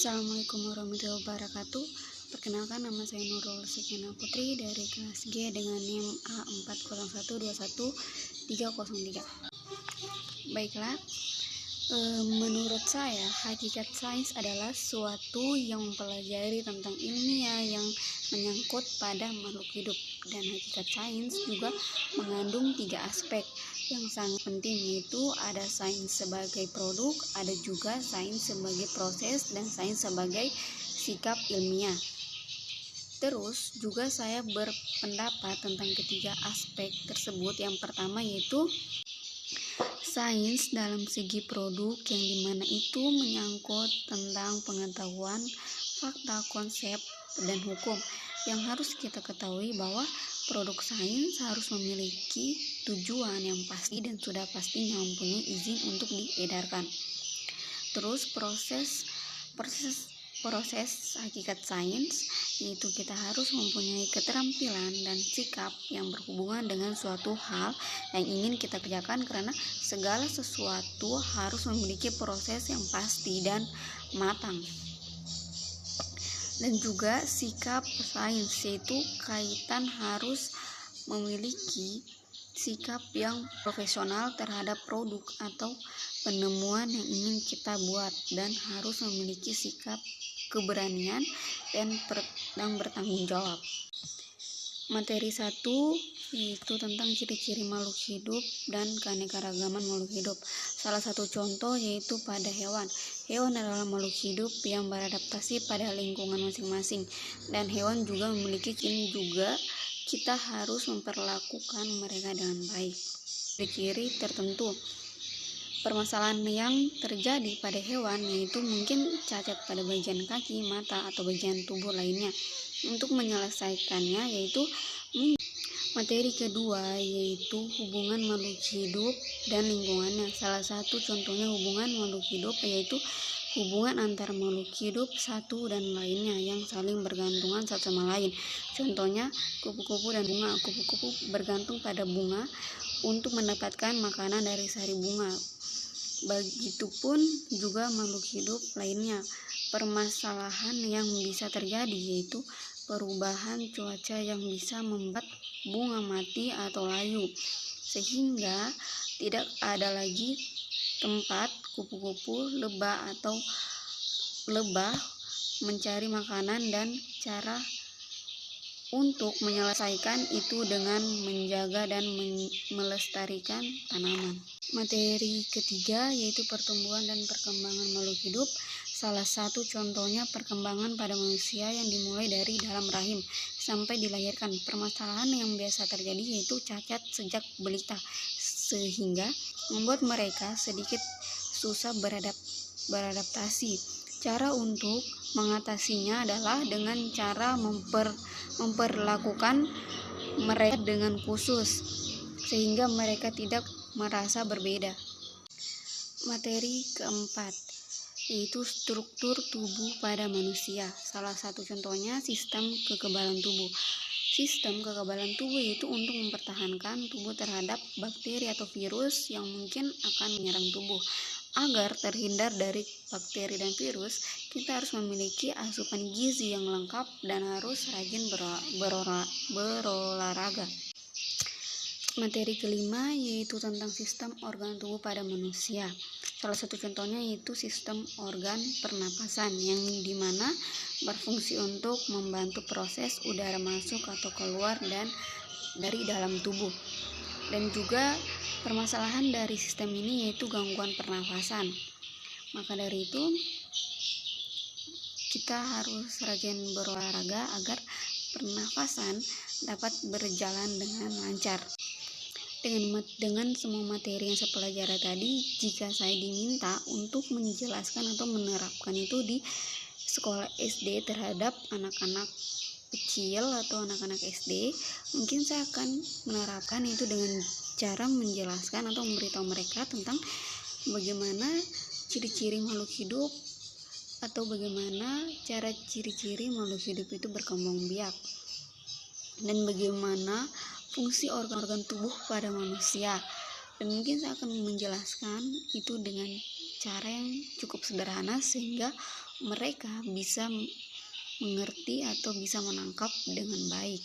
Assalamualaikum warahmatullahi wabarakatuh. Perkenalkan, nama saya Nurul Sekina Putri dari kelas G dengan NIM A40121303. Baiklah, menurut saya hakikat sains adalah suatu yang mempelajari tentang ilmiah yang menyangkut pada makhluk hidup, dan hakikat sains juga mengandung 3 aspek yang sangat penting, yaitu ada sains sebagai produk, ada juga sains sebagai proses, dan sains sebagai sikap ilmiah. Terus juga saya berpendapat tentang ketiga aspek tersebut. Yang pertama yaitu sains dalam segi produk, yang dimana itu menyangkut tentang pengetahuan, fakta, konsep, dan hukum. Yang harus kita ketahui bahwa produk sains harus memiliki tujuan yang pasti dan sudah pastinya mempunyai izin untuk diedarkan. Terus proses hakikat sains, yaitu kita harus mempunyai keterampilan dan sikap yang berhubungan dengan suatu hal yang ingin kita kerjakan, karena segala sesuatu harus memiliki proses yang pasti dan matang. Dan juga sikap sains, yaitu kaitan harus memiliki sikap yang profesional terhadap produk atau penemuan yang ingin kita buat, dan harus memiliki sikap keberanian dan bertanggung jawab. Materi 1 yaitu tentang ciri-ciri makhluk hidup dan keanekaragaman makhluk hidup. Salah satu contoh yaitu pada hewan. Hewan adalah makhluk hidup yang beradaptasi pada lingkungan masing-masing, dan hewan juga memiliki juga kita harus memperlakukan mereka dengan baik. Ciri-ciri tertentu permasalahan yang terjadi pada hewan yaitu mungkin cacat pada bagian kaki, mata, atau bagian tubuh lainnya. Untuk menyelesaikannya yaitu materi kedua yaitu hubungan makhluk hidup dan lingkungannya. Salah satu contohnya hubungan makhluk hidup yaitu hubungan antar makhluk hidup satu dan lainnya yang saling bergantungan satu sama lain. Contohnya kupu-kupu dan bunga. Kupu-kupu bergantung pada bunga untuk mendapatkan makanan dari sari bunga. Begitupun juga makhluk hidup lainnya. Permasalahan yang bisa terjadi yaitu perubahan cuaca yang bisa membuat bunga mati atau layu, sehingga tidak ada lagi tempat kupu-kupu, lebah mencari makanan, dan cara untuk menyelesaikan itu dengan menjaga dan melestarikan tanaman. Materi ketiga yaitu pertumbuhan dan perkembangan makhluk hidup. Salah satu contohnya perkembangan pada manusia yang dimulai dari dalam rahim sampai dilahirkan. Permasalahan yang biasa terjadi yaitu cacat sejak balita, sehingga membuat mereka sedikit susah beradaptasi. Cara untuk mengatasinya adalah dengan cara memperlakukan mereka dengan khusus, sehingga mereka tidak merasa berbeda. Materi keempat yaitu struktur tubuh pada manusia. Salah satu contohnya sistem kekebalan tubuh. Sistem kekebalan tubuh itu untuk mempertahankan tubuh terhadap bakteri atau virus yang mungkin akan menyerang tubuh. Agar terhindar dari bakteri dan virus, kita harus memiliki asupan gizi yang lengkap dan harus rajin berolahraga. Materi kelima yaitu tentang sistem organ tubuh pada manusia. Salah satu contohnya yaitu sistem organ pernapasan, yang dimana berfungsi untuk membantu proses udara masuk atau keluar dan dari dalam tubuh. Dan juga permasalahan dari sistem ini yaitu gangguan pernapasan. Maka dari itu kita harus rajin berolahraga agar pernapasan dapat berjalan dengan lancar. Dengan semua materi yang saya pelajari tadi, jika saya diminta untuk menjelaskan atau menerapkan itu di sekolah SD terhadap anak-anak kecil atau anak-anak SD, mungkin saya akan menerapkan itu dengan cara menjelaskan atau memberitahu mereka tentang bagaimana ciri-ciri makhluk hidup atau bagaimana cara ciri-ciri makhluk hidup itu berkembang biak, dan bagaimana fungsi organ-organ tubuh pada manusia. Dan mungkin saya akan menjelaskan itu dengan cara yang cukup sederhana sehingga mereka bisa mengerti atau bisa menangkap dengan baik.